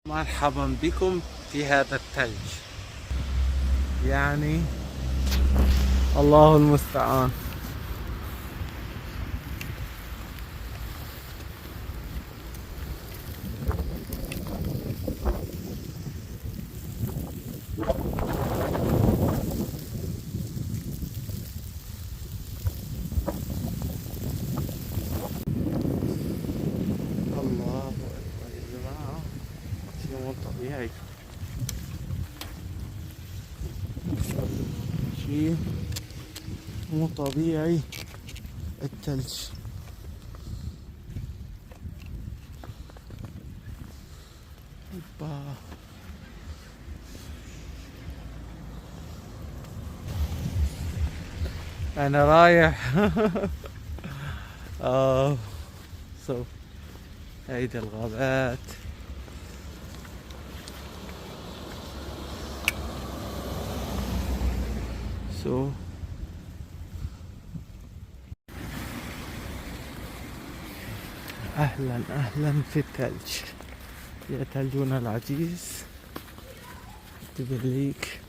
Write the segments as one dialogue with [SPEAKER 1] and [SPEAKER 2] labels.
[SPEAKER 1] مرحبا بكم في هذا الثلج. يعني الله المستعان. الله أكبر يا جماعة، شيء مو طبيعي، شيء مو طبيعي الثلج. أوبا. أنا رايح آه سو هيدي الغابات. أهلا أهلا في الثلج يا ثلجنا العزيز، تبليك.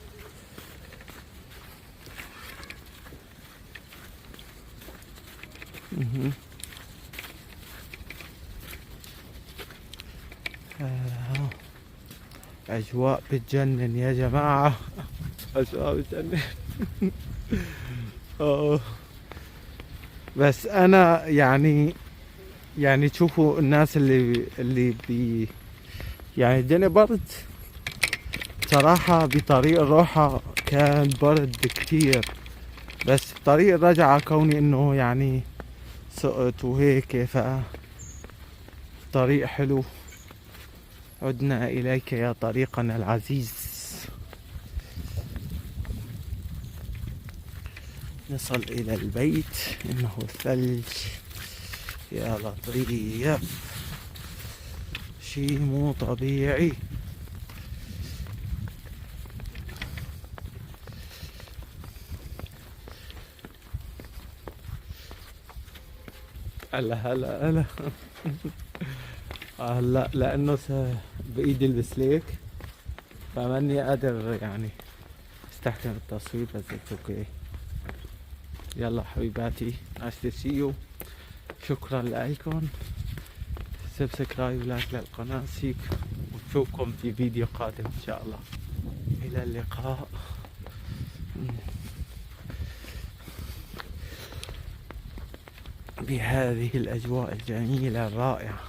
[SPEAKER 1] أجواء بتجنن يا جماعة، أجواء بتجنن. بس أنا يعني تشوفوا الناس اللي يعني الدنيا برد صراحة. بطريق الروحة كان برد كتير، بس بطريق الرجعة كوني انه يعني سقط وهيك، طريق حلو. عدنا اليك يا طريقنا العزيز. نصل الى البيت، انه الثلج يا لطيف، شي مو طبيعي. هلا هلا لانه بايدي البسليك فماني قادر يعني استحكم التصوير، بس اوكي. يلا حبيباتي، nice to see you. شكرا لكم، سبسكرايب ولايك للقناة سيك، ونشوفكم في فيديو قادم ان شاء الله. الى اللقاء بهذه الاجواء الجميلة الرائعة.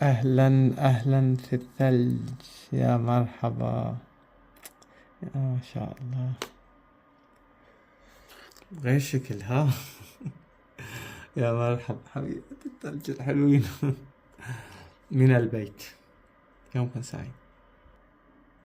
[SPEAKER 1] اهلا اهلا في الثلج، يا مرحبا، يا ما شاء الله. غير شكل ها. يا مرحبا حبيبة الثلج الحلوين. من البيت، يومكم سعيد.